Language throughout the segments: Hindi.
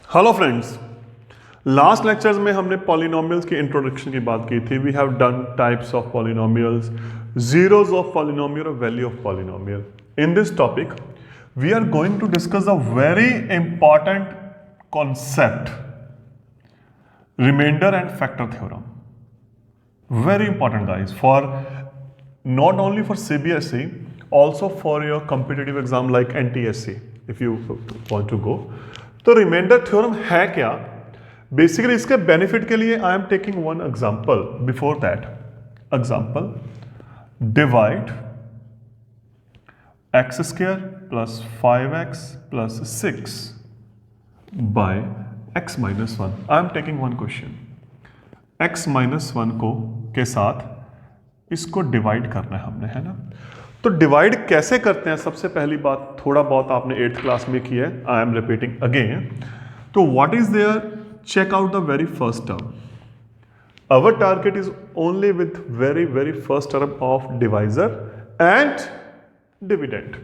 हेलो फ्रेंड्स, लास्ट लेक्चर्स में हमने पॉलिनोमियल्स की इंट्रोडक्शन की बात की थी। We have done types of polynomials, zeros of polynomial और value of polynomial. In this topic we are going to discuss a very important concept, remainder and factor theorem. Very important, guys, for not only for CBSE, also for your competitive exam like NTSC, if you want to go. तो रिमाइंडर थ्योरम है क्या? बेसिकली इसके बेनिफिट के लिए I am taking one example. Before that example, divide x square plus 5x plus 6 by x minus 1। I am taking one question. x minus 1 को के साथ इसको डिवाइड करना है हमने, है ना? तो डिवाइड कैसे करते हैं? सबसे पहली बात, थोड़ा बहुत आपने 8th क्लास में की है, आई एम रिपीटिंग अगेन। तो what is there? Check out the very first term. Our target is only with very very first term of divisor and dividend.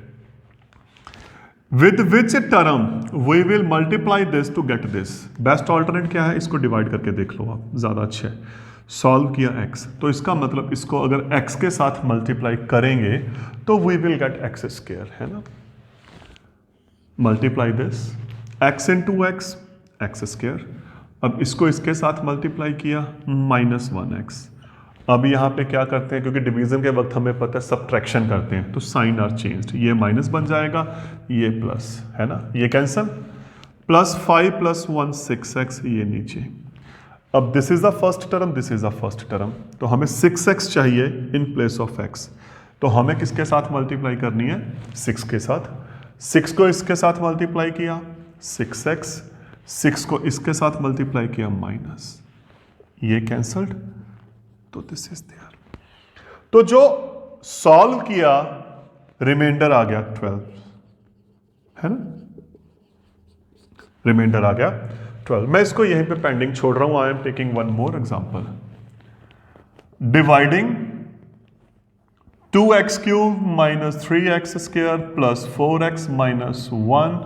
With which term we will multiply this to get this? Best alternate क्या है? इसको डिवाइड करके देख लो आप, ज़्यादा अच्छा है। सॉल्व किया x, तो इसका मतलब इसको अगर x के साथ मल्टीप्लाई करेंगे तो we will get x square, है ना? Multiply this x into x, x square. अब इसको इसके साथ मल्टीप्लाई किया, माइनस 1x। अब यहाँ पे क्या करते हैं, क्योंकि डिवीजन के वक्त हमें पता है सब्ट्रैक्शन करते हैं, तो साइन आर चेंज्ड। ये माइनस बन जाएगा, ये प्लस, है ना? ये कैंसल। प्लस 5 प्लस 1 6x, ये नीचे। अब this is the first term, this is the first term, तो हमें 6x चाहिए इन प्लेस ऑफ x। तो हमें किसके साथ मल्टीप्लाई करनी है? 6 के साथ। 6 को इसके साथ मल्टीप्लाई किया 6x, 6 को इसके साथ मल्टीप्लाई किया माइनस, ये कैंसल्ड, तो दिस इज देयर। तो जो सॉल्व किया रिमाइंडर आ गया 12, है ना? रिमाइंडर आ गया 12। मैं इसको यहीं पे पेंडिंग छोड़ रहा हूं। I am taking one more example. Dividing 2x cube minus 3x square plus 4x minus 1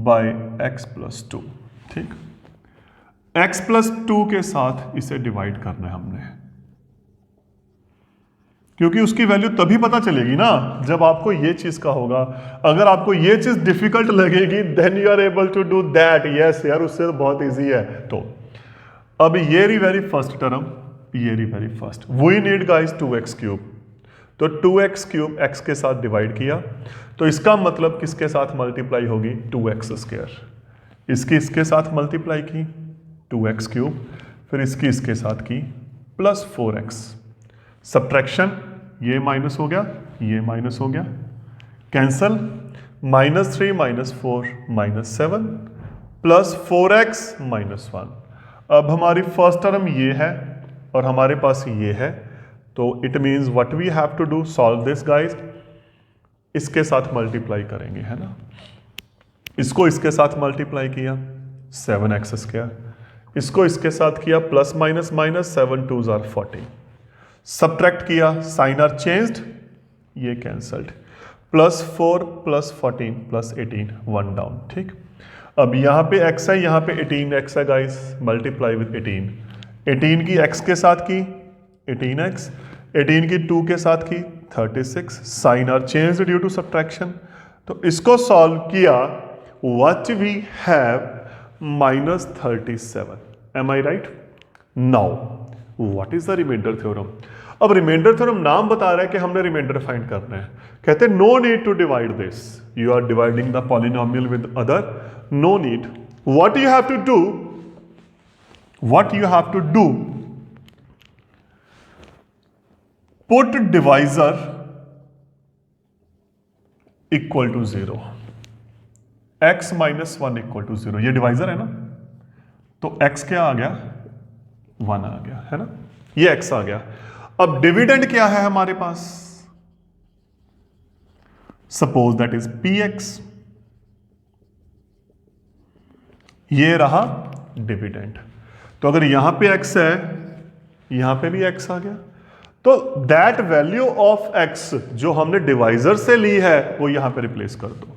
by x plus 2। ठीक, x प्लस 2 के साथ इसे डिवाइड करना है हमने, क्योंकि उसकी वैल्यू तभी पता चलेगी ना जब आपको ये चीज का होगा। अगर आपको ये चीज डिफिकल्ट लगेगी then you are able to do that. Yes यार, उससे तो बहुत इजी है। तो अब ये री वेरी फर्स्ट टर्म, ये री very first, we need guys 2x cube. तो 2x क्यूब x के साथ डिवाइड किया, तो इसका मतलब किसके साथ मल्टीप्लाई होगी? 2x square. इसकी इसके साथ मल्टीप्लाई की 2x क्यूब, फिर इसकी इसके साथ की प्लस 4x। सब्ट्रैक्शन, ये माइनस हो गया, ये माइनस हो गया, cancel. Minus 3 minus 4 minus 7 plus 4x minus 1। अब हमारी फर्स्ट टर्म ये है और हमारे पास ये है, तो it means what we have to do, solve this guys. इसके साथ मल्टीप्लाई करेंगे, है ना? इसको इसके साथ मल्टीप्लाई किया 7x स्क्वायर, इसको इसके साथ किया plus minus minus, 7 2s are 40। Subtract किया, साइन आर चेंज्ड, ये cancelled. Plus 4 plus 14 plus 18, 1 down. ठीक, अब यहाँ पे x है, यहाँ पे 18x है गाइस, मल्टीप्लाई विद 18। 18 की x के साथ की 18x, 18 की 2 के साथ की 36, sign are changed due to subtraction. तो इसको सॉल्व किया, what we have minus 37। Am I right? Now what is the reminder theorem? अब रिमाइंडर थ्योरम नाम बता रहा है कि हमने रिमाइंडर फाइंड करना है। कहते हैं no need to divide this, you are dividing the polynomial with other, no need. What you have to do, what you have to do, put divisor equal to 0, x minus 1 equal to 0। ये डिवाइजर है ना, तो x क्या आ गया? 1 आ गया, है ना? ये x आ गया। अब डिविडेंड क्या है हमारे पास? सपोज दैट इज px, ये रहा डिविडेंड। तो अगर यहां पे x है, यहां पे भी x आ गया, तो दैट वैल्यू ऑफ x जो हमने डिवाइजर से ली है वो यहां पे रिप्लेस कर दो।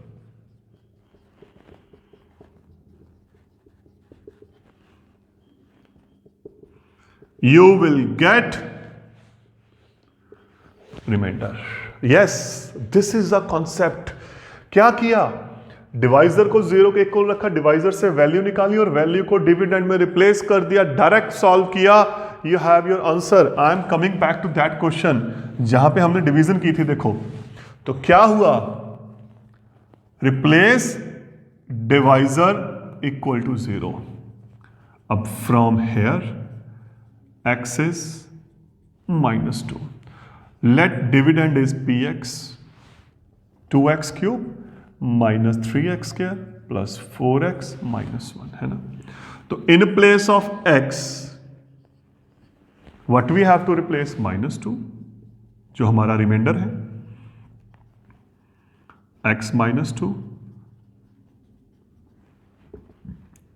you will get remainder. Yes, this is the concept. क्या किया, डिवाइजर को जीरो के इक्वल रखा, डिवाइजर से वैल्यू निकाली और वैल्यू को डिविडेंड में रिप्लेस कर दिया, डायरेक्ट सॉल्व किया, you have your answer. I am coming back to that question जहां पे हमने डिवीजन की थी. देखो तो क्या हुआ, replace divisor equal to zero. अब from here x is minus 2. Let dividend is px, 2x cube minus 3x square plus 4x minus 1, है ना. तो in place of x what we have to replace, minus 2 जो हमारा रिमाइंडर है, x minus 2,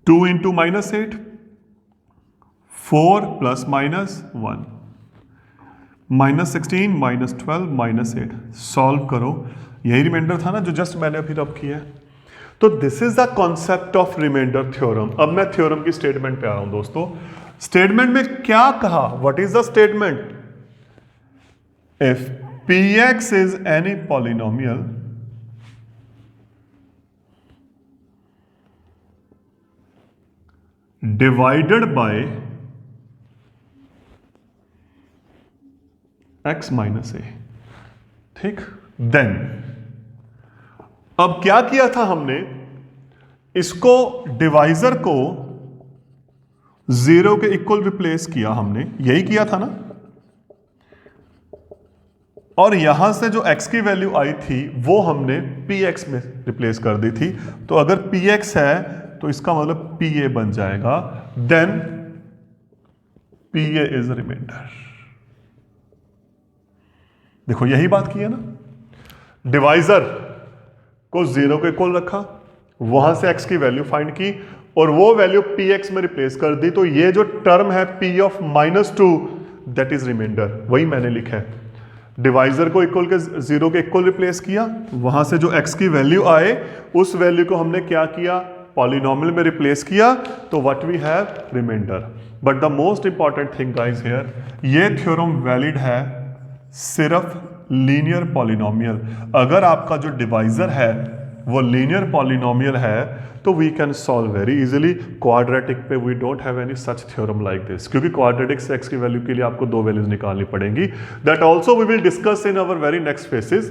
2 into minus 8, 4 plus minus 1, minus 16 minus 12 minus 8. Solve करो, यही रिमाइंडर था ना जो जस्ट मैंने अभी रब किया है. तो this is the concept of reminder theorem. अब मैं थ्योरम की स्टेटमेंट पे आ रहा हूं दोस्तों. स्टेटमेंट में क्या कहा, what is the statement, if px is any polynomial divided by x minus a, ठीक. देन अब क्या किया था हमने, इसको डिवाइजर को जीरो के इक्वल रिप्लेस किया, हमने यही किया था ना. और यहां से जो x की वैल्यू आई थी वो हमने px में रिप्लेस कर दी थी. तो अगर px है तो इसका मतलब pa बन जाएगा. Then pa is reminder. देखो यही बात की है ना, डिवाइजर को जीरो के इक्वल रखा, वहां से x की वैल्यू फाइंड की और वो वैल्यू px में रिप्लेस कर दी. तो ये जो टर्म है p of minus 2 that is reminder, वही मैंने लिखा है. डिवाइजर को इक्वल के जीरो के इक्वल रिप्लेस किया, वहां से जो x की वैल्यू आए उस वैल्यू को हमने क्या किया, पॉलिनोमियल में रिप्लेस किया. तो what we have, reminder. But the most important thing guys here, ये थ्योरम वैलिड है सिर्फ लीनियर पॉलिनोमियल. अगर आपका जो डिवाइजर है वो लीनियर पॉलिनोमियल है तो we can solve very easily. Quadratic पे we don't have any such theorem like this, क्योंकि क्वाड्रेटिक से x की वैल्यू के लिए आपको दो वैल्यूज निकालनी पड़ेंगी. That also we will discuss in our very next phases.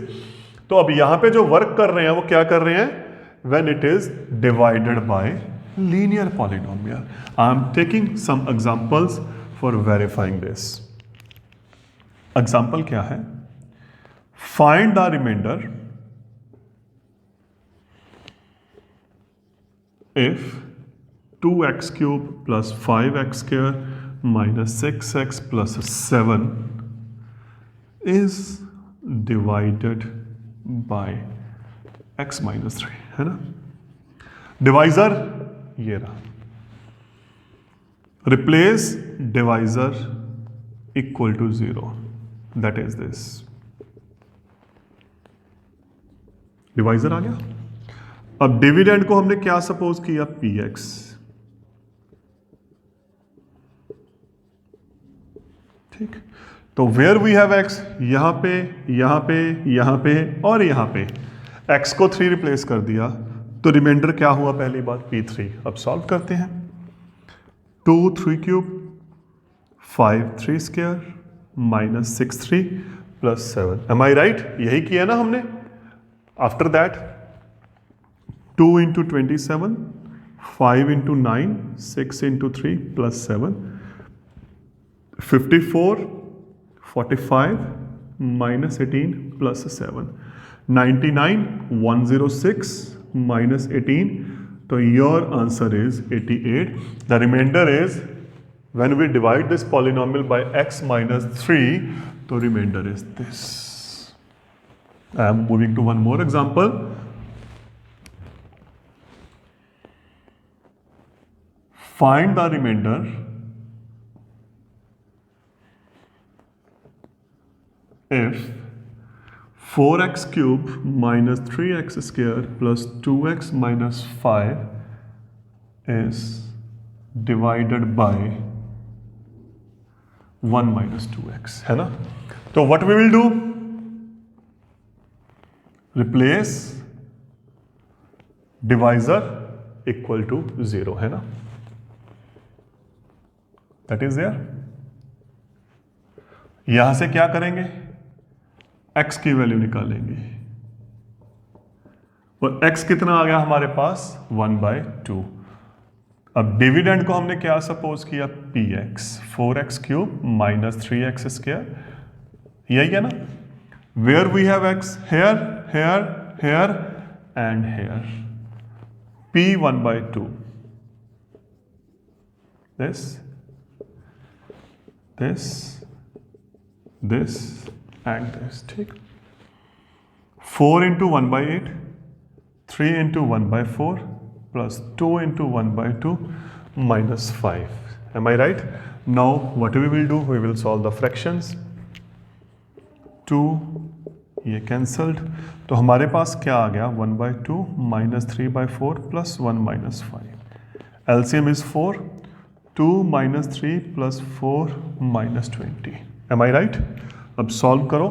तो अब यहां पे जो वर्क कर रहे हैं वो क्या कर रहे हैं, when it is divided by linear polynomial. I am taking some examples for verifying this. Example क्या है, find the remainder if 2x cube plus 5x square minus 6x plus 7 is divided by x minus 3, है ना. डिवाइजर ये रहा, replace divisor equal to 0, that is this. Divisor आ गया. अब डिविडेंड को हमने क्या सपोज किया, px. ठीक. तो वेयर वी हैव x, यहां पे यहां पे यहां पे और यहां पे x को 3 रिप्लेस कर दिया. तो रिमाइंडर क्या हुआ, पहली बात p3. अब सॉल्व करते हैं. 2 3 cube 5 3 square minus 6 3 plus 7. Am I right, यही किया ना हमने. After that 2 into 27, 5 into 9, 6 into 3 plus 7, 54, 45 minus 18 plus 7, 99, 106 minus 18. So your answer is 88. The remainder is, when we divide this polynomial by x minus 3, the remainder is this. I am moving to one more example. Find the remainder if 4x cube minus 3x square plus 2x minus 5 is divided by 1 minus 2x, है ना। तो what we will do, replace divisor equal to 0, है ना, दैट इज देयर। यहां से क्या करेंगे, x की वैल्यू निकालेंगे, और x कितना आ गया हमारे पास 1/2। अब डिविडेंड को हमने क्या सपोज किया, px, 4x cube minus 3x square, यही है ना। Where we have x, here here here and here, p 1/2, this and this, ठीक। 4 into 1/8, 3 into 1/4 plus 2 into 1/2 minus 5. Am I right? Now what we will do, we will solve the fractions. 2 ये cancelled, तो हमारे पास क्या आ गया, 1/2 minus 3/4 plus 1 minus 5. LCM is 4, 2 minus 3 plus 4 minus 20. Am I right? अब solve करो,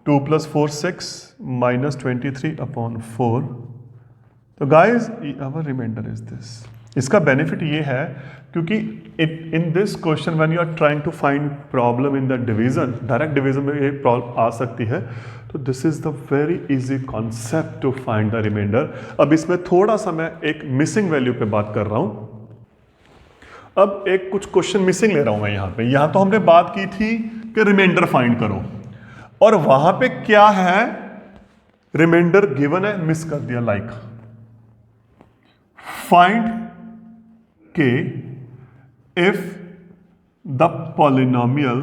2 plus 4 6 minus 23 upon 4. तो guys our reminder is this. इसका बेनिफिट ये है क्योंकि in this question when you are trying to find problem in the division, direct division में ये प्रॉब्लम आ सकती है, तो this is the very easy concept to find the reminder. अब इसमें थोड़ा सा मैं एक मिसिंग वैल्यू पे बात कर रहा हूं। अब एक कुछ क्वेश्चन मिसिंग ले रहा हूं मैं यहां पे। यहां तो हमने बात की थी कि रिमाइंडर फाइंड करो, और वहां पे क्या है, रिमाइंडर गिवन है, मिस कर दिया, like find k if the polynomial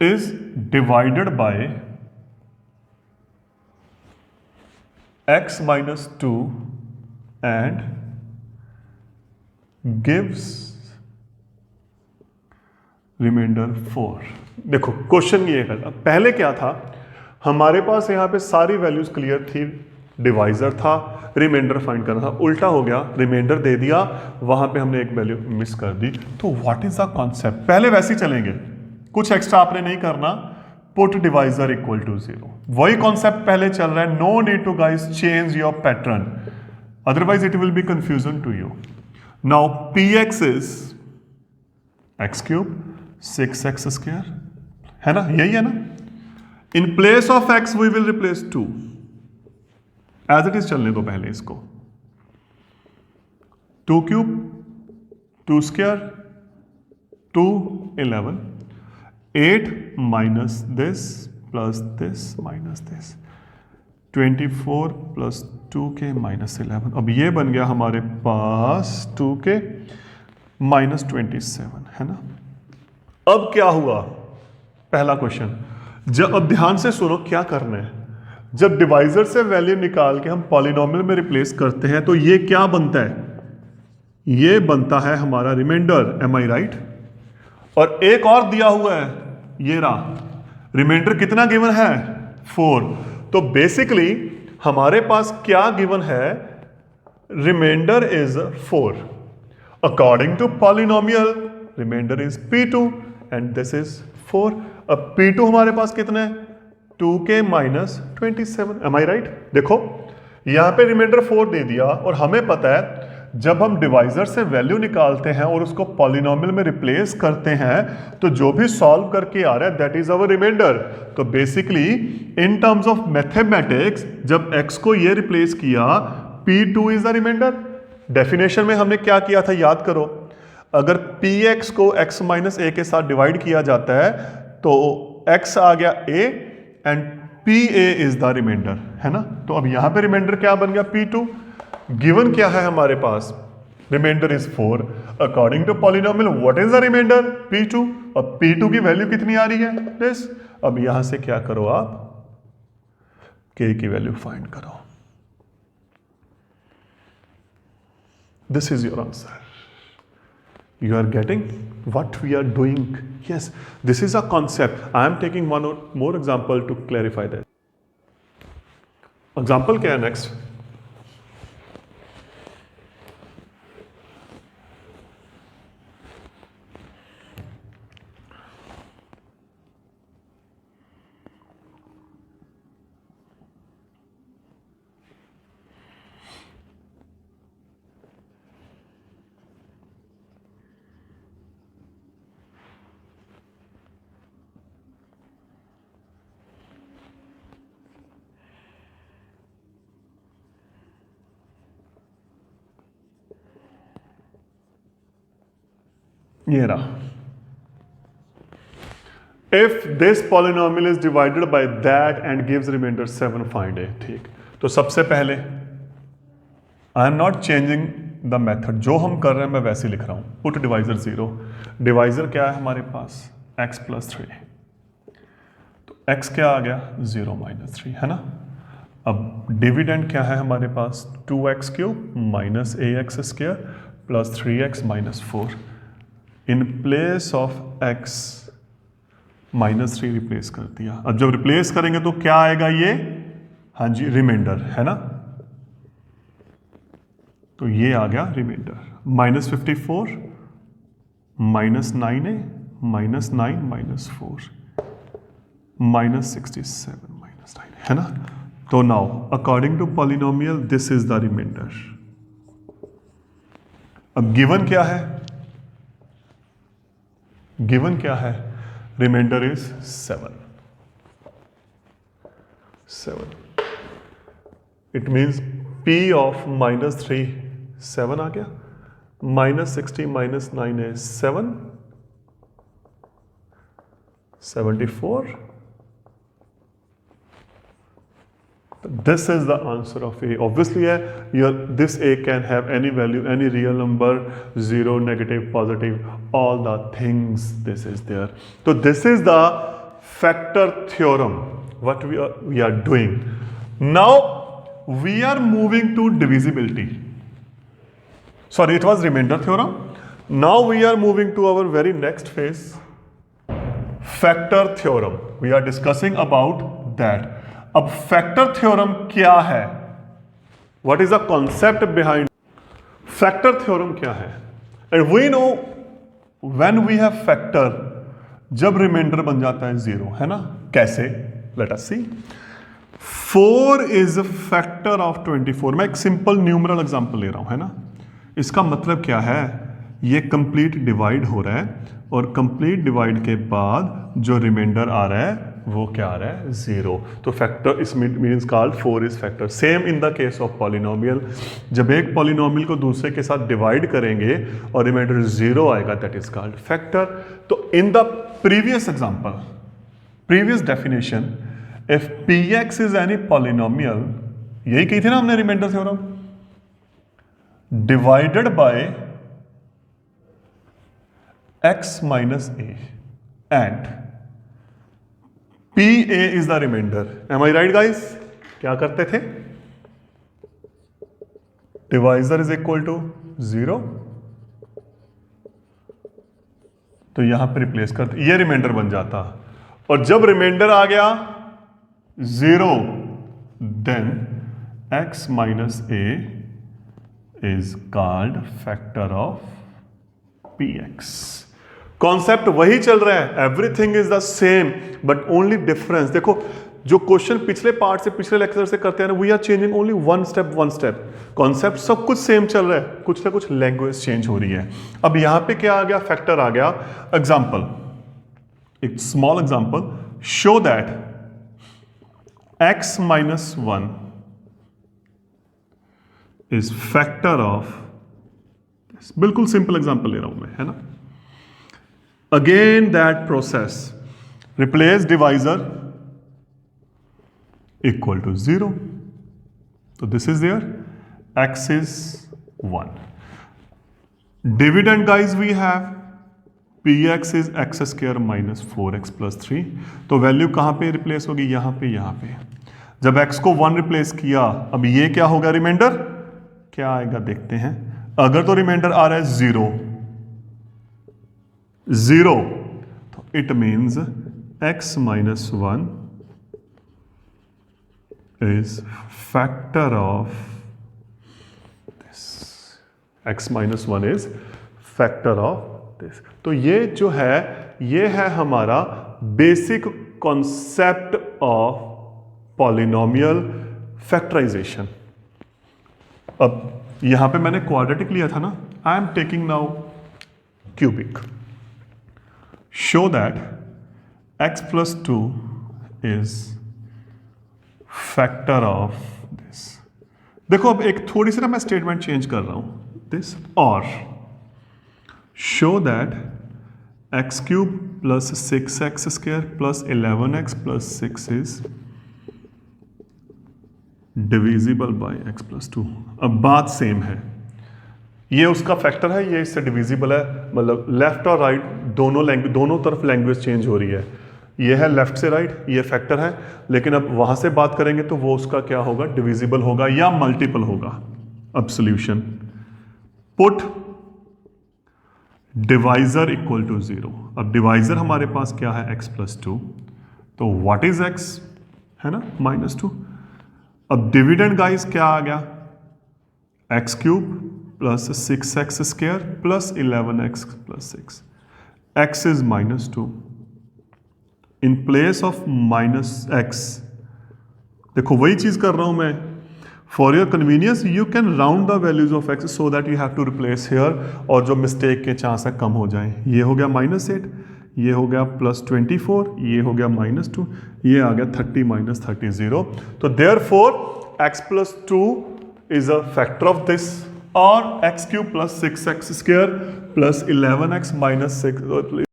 is divided by x minus 2 and gives reminder 4। देखो क्वेश्चन ये है, पहले क्या था, हमारे पास यहाँ पे सारी वैल्यूज क्लियर थी, डिवाइजर था, रिमाइंडर फाइंड करना था, उल्टा हो गया, रिमाइंडर दे दिया, वहां पे हमने एक वैल्यू मिस कर दी। तो व्हाट इज द कॉन्सेप्ट, पहले वैसे ही चलेंगे, कुछ एक्स्ट्रा आपने नहीं करना, पुट डिवाइजर इक्वल टू 0, वही कॉन्सेप्ट पहले चल रहा है, no need to guys change your pattern, otherwise it will be confusion to you. Now px is x cube 6x square, है ना, यही है ना। In place of x we will replace 2, as it is चलने दो पहले इसको, 2 cube 2 square 2 11, 8 minus this plus this minus this, 24 plus 2k minus 11। अब ये बन गया हमारे पास 2k माइनस 27, है ना। अब क्या हुआ, पहला क्वेश्चन, जब, अब ध्यान से सुनो क्या करना है, जब डिवाइजर से वैल्यू निकाल के हम पॉलिनोमियल में रिप्लेस करते हैं तो ये क्या बनता है, ये बनता है हमारा रिमाइंडर, एम आई राइट। और एक और दिया हुआ है, ये रहा, रिमाइंडर कितना गिवन है, 4। तो बेसिकली हमारे पास क्या गिवन है, reminder is 4 according to polynomial, reminder is p2 and this is 4। अब p2 हमारे पास कितना है, 2k minus 27, M I right. देखो यहां पे रिमाइंडर 4 दे दिया, और हमें पता है जब हम डिवाइजर से वैल्यू निकालते हैं और उसको पॉलिनोमियल में रिप्लेस करते हैं तो जो भी सॉल्व करके आ रहा है दैट इज अवर रिमाइंडर। तो basically in terms of mathematics जब x को ये रिप्लेस किया, p2 is the reminder. Definition में हमने क्या किया था, याद करो, अगर px को x माइनस a के साथ डिवाइड किया जाता है तो x आ गया a and pa is the reminder, है ना। तो अब यहां पे रिमाइंडर क्या बन गया, p2। गिवन क्या है हमारे पास, remainder is 4 according to polynomial, what is the remainder, p2। अब p2 की वैल्यू कितनी आ रही है, दिस। अब यहां से क्या करो आप, k की वैल्यू फाइंड करो, this is your answer. You are getting what we are doing? Yes, this is a concept. I am taking one more example to clarify that. Example क्या है next? ये रहा, if this polynomial is divided by that and gives remainder 7 find a. ठीक, तो सबसे पहले I am not changing the method, जो हम कर रहे हैं मैं वैसे लिख रहा हूं, पुट डिवाइजर 0। डिवाइजर क्या है हमारे पास, x + 3, तो x क्या आ गया 0 - 3, है ना। अब डिविडेंड क्या है हमारे पास, 2x³ - ax² + 3x - 4। In place of x -3 replace कर दिया। अब जब रिप्लेस करेंगे तो क्या आएगा ये, हाँ जी रिमाइंडर, है ना। तो ये आ गया रिमाइंडर, -54 -9a -9 - 4 -67 -9, है ना। तो now according to polynomial this is the reminder. अब गिवन क्या है, गिवन क्या है, reminder is 7। It means P of -3 7 आ गया, -60 -9 है 7, 74। This is the answer of A. Obviously, this A can have any value, any real number, 0, negative, positive, all the things. This is there. So this is the factor theorem. What we are doing now. We are moving to divisibility. Sorry, it was remainder theorem. Now we are moving to our very next phase, factor theorem. We are discussing about that. अब फैक्टर थ्योरम क्या है, what is the concept behind factor theorem क्या है। And we know when we have factor, जब रिमाइंडर बन जाता है 0, है ना। कैसे, let us see. 4 is factor of 24। मैं एक सिंपल न्यूमरल एग्जांपल ले रहा हूं, है ना। इसका मतलब क्या है, ये कंप्लीट डिवाइड हो रहा है और कंप्लीट डिवाइड के बाद जो रिमाइंडर आ रहा है वो क्या आ रहा है 0। तो फैक्टर इस means called 4 is factor. Same in the case of polynomial, जब एक पॉलिनोमियल को दूसरे के साथ डिवाइड करेंगे और रिमाइंडर 0 आएगा, दैट इज कॉल्ड फैक्टर। तो in the previous example, previous definition, if px is any polynomial, यही कही थी ना हमने remainder theorem, divided by x - a and PA is the remainder. Am I right, guys? क्या करते थे, डिवाइजर इज इक्वल टू 0, तो यहां पे रिप्लेस करते, ये रिमाइंडर बन जाता। और जब रिमाइंडर आ गया 0, then x - a is called factor of px। Concept वही चल रहा है, everything is the same, but only difference देखो, जो क्वेश्चन पिछले पार्ट से, पिछले लेक्चर से करते हैं ना, we are changing only one step. Concept सब कुछ सेम चल रहा है, कुछ ना कुछ लैंग्वेज चेंज हो रही है। अब यहां पे क्या आ गया, फैक्टर आ गया। एग्जांपल, एक small example, show that x - 1 is factor of, बिल्कुल सिंपल एग्जांपल ले रहा हूं मैं, है ना। Again that process, replace divisor equal to 0. So this is there, x is 1. Dividend, guys, we have px is x² minus 4x plus 3. तो वैल्यू कहां पे रिप्लेस होगी, यहां पे, यहां पे। जब x को 1 रिप्लेस किया, अब ये क्या होगा, रिमाइंडर क्या आएगा देखते हैं। अगर तो रिमाइंडर आ रहा है 0, तो it means x - 1 is factor of this, x - 1 is factor of this. तो ये जो है, ये है हमारा basic concept of polynomial factorisation. अब यहां पे मैंने क्वाड्रेटिक लिया था ना, I am taking now cubic. Show that x plus 2 is factor of this. देखो अब एक थोड़ी सी ना मैं स्टेटमेंट चेंज कर रहा हूं, this, और show that x cube plus 6x² plus 11x plus 6 is divisible by x+2। अब बात सेम है, ये उसका फैक्टर है, ये इससे डिविजिबल है, मतलब लेफ्ट और राइट दोनों तरफ लैंग्वेज चेंज हो रही है। ये है लेफ्ट से राइट, ये फैक्टर है, लेकिन अब वहां से बात करेंगे तो वो उसका क्या होगा, डिविजिबल होगा या मल्टीपल होगा। अब solution, put divisor equal to 0। अब डिवाइजर हमारे पास क्या है, x+2, तो व्हाट इज x, है ना, -2। अब डिविडेंड गाइस क्या आ गया, x cube plus 6x² plus 11x plus 6, x is -2। In place of -x, देखो वही चीज कर रहा हूं मैं, for your convenience you can round the values of x so that you have to replace here, और जो मिस्टेक के चांस है कम हो जाएं। ये हो गया -8, ये हो गया +24, ये हो गया -2, ये आ गया 30 - 30 0। तो therefore x+2 is a factor of this, और x³ plus 6x² plus 11x minus 6।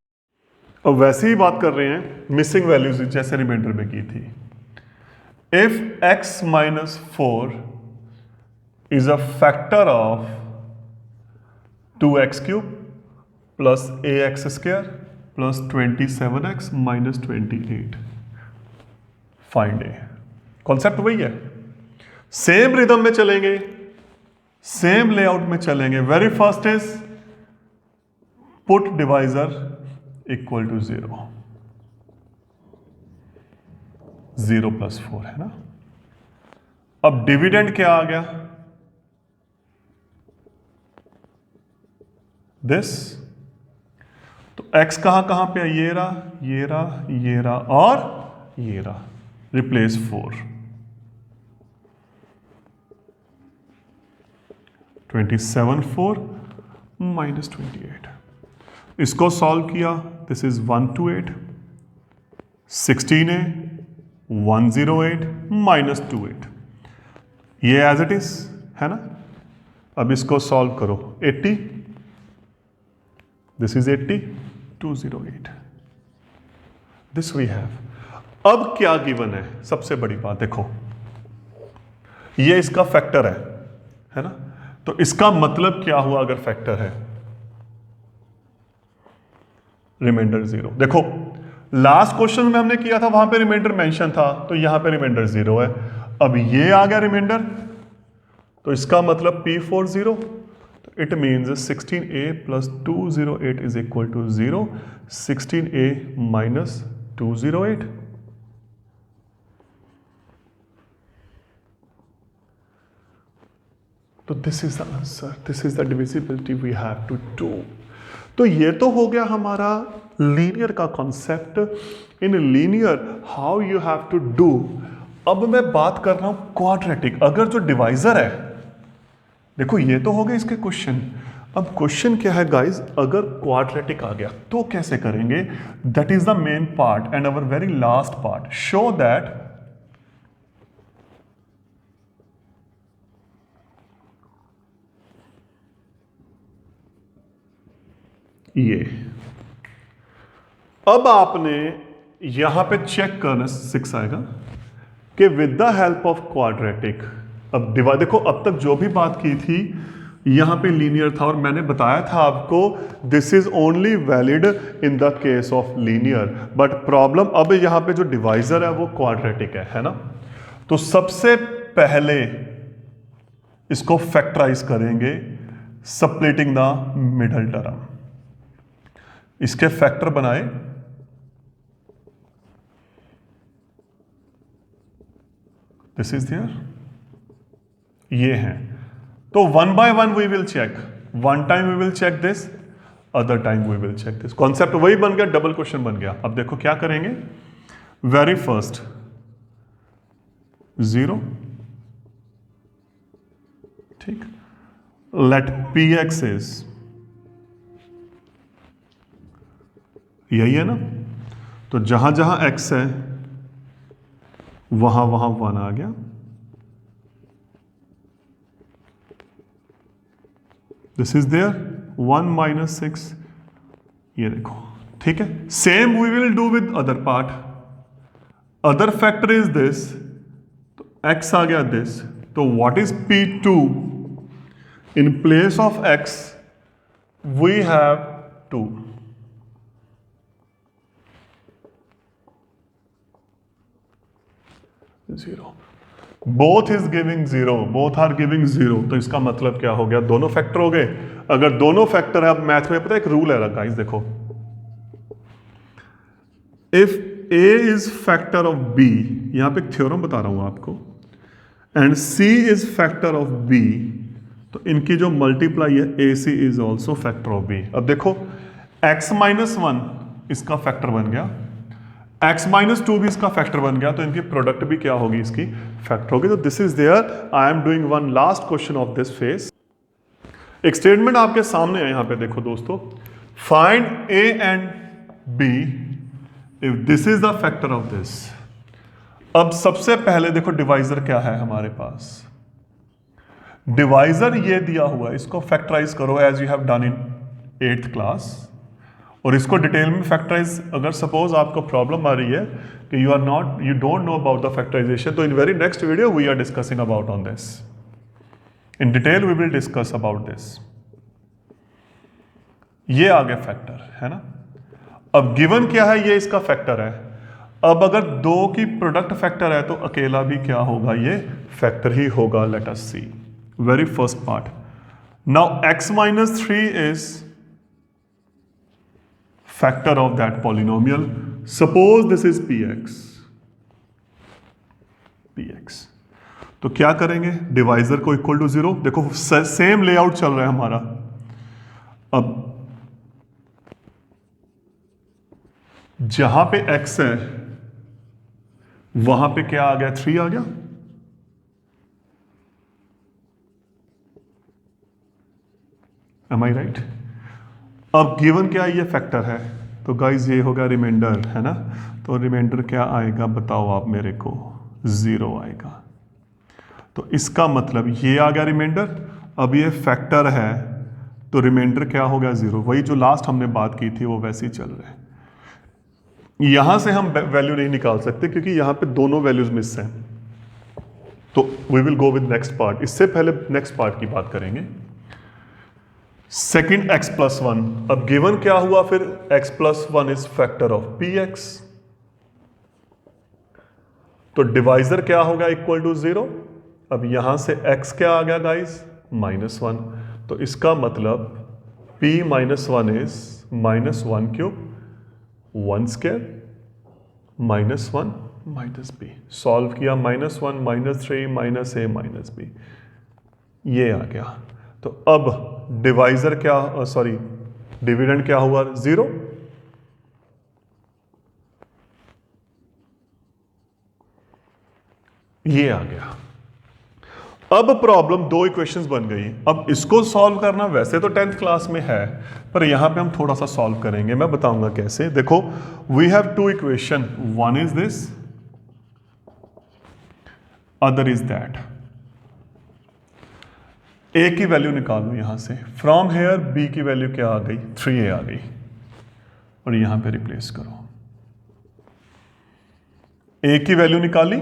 अब वैसे ही बात कर रहे हैं मिसिंग वैल्यूज जैसे रिमाइंडर में की थी। If x - 4 is a factor of 2x³ plus ax² plus 27x minus 28, find A. Concept वही है, सेम रिदम में चलेंगे, सेम लेआउट में चलेंगे। Very first is put divisor equal to 0, 0 + 4 है ना। अब डिविडेंड क्या आ गया, दिस, तो x कहां कहां पे है, ये रहा, ये रहा, ये रहा और ये रहा, रिप्लेस 4, 27 4 माइनस 28। इसको सॉल्व किया, दिस इज 128, 16a 108 माइनस 28, ये एज इट इज है ना। अब इसको सॉल्व करो, 80, this is 80, 208, this we have. अब क्या गिवन है, सबसे बड़ी बात देखो, ये इसका फैक्टर है ना, तो इसका मतलब क्या हुआ अगर फैक्टर है, रिमाइंडर 0। देखो लास्ट क्वेश्चन में हमने किया था वहां पे रिमाइंडर मेंशन था, तो यहां पे रिमाइंडर 0 है। अब ये आ गया रिमाइंडर, तो इसका मतलब P4 0, तो it means 16a plus 208 is equal to 0, 16a minus 208। तो this is the answer, this is the divisibility we have to do. तो ये तो हो गया हमारा लीनियर का concept. In linear how you have to do. अब मैं बात कर रहा हूं क्वाड्रेटिक। अगर जो डिवाइजर है, देखो ये तो हो गए इसके क्वेश्चन। अब क्वेश्चन क्या है गाइस, अगर क्वाड्रेटिक आ गया तो कैसे करेंगे, that is the main part and our very last part. Show that ये, अब आपने यहां पे चेक करना 6 आएगा कि with the help of quadratic. अब डिवाइड देखो, अब तक जो भी बात की थी यहां पे लीनियर था, और मैंने बताया था आपको this is only valid in the case of linear. But problem अब यहां पे जो डिवाइजर है वो क्वाड्रेटिक है ना। तो सबसे पहले इसको फैक्टराइज करेंगे स्प्लिटिंग द मिडल टर्म। इसके फैक्टर बनाए, दिस इज देयर, ये हैं। तो 1 by 1 we will check, one time we will check this, other time we will check this. Concept वही बन गया, डबल क्वेश्चन बन गया। अब देखो क्या करेंगे, वेरी फर्स्ट 0, ठीक, लेट px इज, यही है ना, तो जहां जहां x है वहां वहां 1 आ गया। दिस इज देयर 1 - 6, ये देखो ठीक है, same we will do with other part. Other factor is this, तो x आ गया दिस, तो what is P2? In place of x we have 2। Zero, both is giving zero, both are giving zero, तो इसका मतलब क्या हो गया, दोनों फैक्टर हो गए। अगर दोनों फैक्टर है, अब मैथ में पता है एक रूल है गाइस, देखो, if a is factor of b, यहां पे एक थ्योरम बता रहा हूं आपको, and c is factor of b, तो इनकी जो मल्टीप्लाई है ac is also factor of b। अब देखो x माइनस 1 इसका फैक्टर बन गया, x माइनस 2 भी इसका फैक्टर बन गया, तो इनकी प्रोडक्ट भी क्या होगी, इसकी फैक्टर होगी। तो this is there, I am doing one last question of this phase. एक स्टेटमेंट आपके सामने है, यहां पे देखो दोस्तों, find a and b if this is the factor of this. अब सबसे पहले देखो डिवाइजर क्या है हमारे पास, डिवाइजर ये दिया हुआ है, इसको फैक्टराइज करो as you have done in 8th class, और इसको डिटेल में फैक्टराइज, अगर सपोज आपको प्रॉब्लम आ रही है कि you don't know about the factorization, तो in very next video we are discussing about on this, in detail we will discuss about this. ये आ गया फैक्टर, है ना। अब गिवन क्या है, ये इसका फैक्टर है। अब अगर दो की प्रोडक्ट फैक्टर है, तो अकेला भी क्या होगा, ये फैक्टर ही होगा। Let us see very first part. Now x minus 3 is factor of that polynomial. Suppose this is px. तो क्या करेंगे, डिवाइजर को इक्वल टू 0, देखो सेम लेआउट चल रहा है हमारा। अब जहां पे x है वहां पे क्या आ गया, 3 आ गया। Am I right? अब गिवन क्या है, ये फैक्टर है, तो गाइज ये होगा रिमाइंडर, है ना। तो रिमाइंडर क्या आएगा बताओ आप मेरे को, 0 आएगा। तो इसका मतलब ये आ गया रिमाइंडर। अब ये फैक्टर है, तो रिमाइंडर क्या हो गया, 0। वही जो लास्ट हमने बात की थी वो वैसे ही चल रहा है। यहां से हम वैल्यू नहीं निकाल सकते क्योंकि यहां पे दोनों वैल्यूज मिस हैं। तो we will go with next part. इससे पहले नेक्स्ट पार्ट की बात करेंगे, सेकेंड x प्लस 1। अब गिवन क्या हुआ फिर, x plus 1 is factor of px, तो डिवाइजर क्या होगा, इक्वल टू 0। अब यहां से x क्या आ गया गाइस, -1, तो इसका मतलब p minus 1 is -1 cube 1 square -1 minus b। Solve किया, -1 -3 -a -b, ये आ गया। तो अब डिवाइजर क्या, सॉरी डिविडेंड क्या हुआ, 0। ये आ गया। अब प्रॉब्लम, दो इक्वेशंस बन गई। अब इसको सॉल्व करना वैसे तो 10th क्लास में है, पर यहां पे हम थोड़ा सा सॉल्व करेंगे, मैं बताऊंगा कैसे। देखो we have 2 equation, one is this, other is that. a की वैल्यू निकालो यहां से, फ्रॉम हेयर b की वैल्यू क्या आ गई, 3a आ गई, और यहां पे रिप्लेस करो। a की वैल्यू निकाली,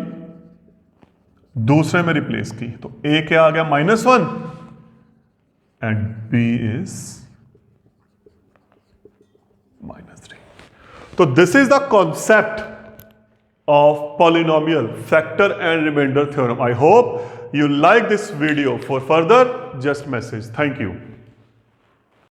दूसरे में रिप्लेस की, तो a क्या आ गया, -1 एंड b इज -3। तो this is the concept of polynomial factor and remainder theorem. I hope you like this video. For further, just message. Thank you.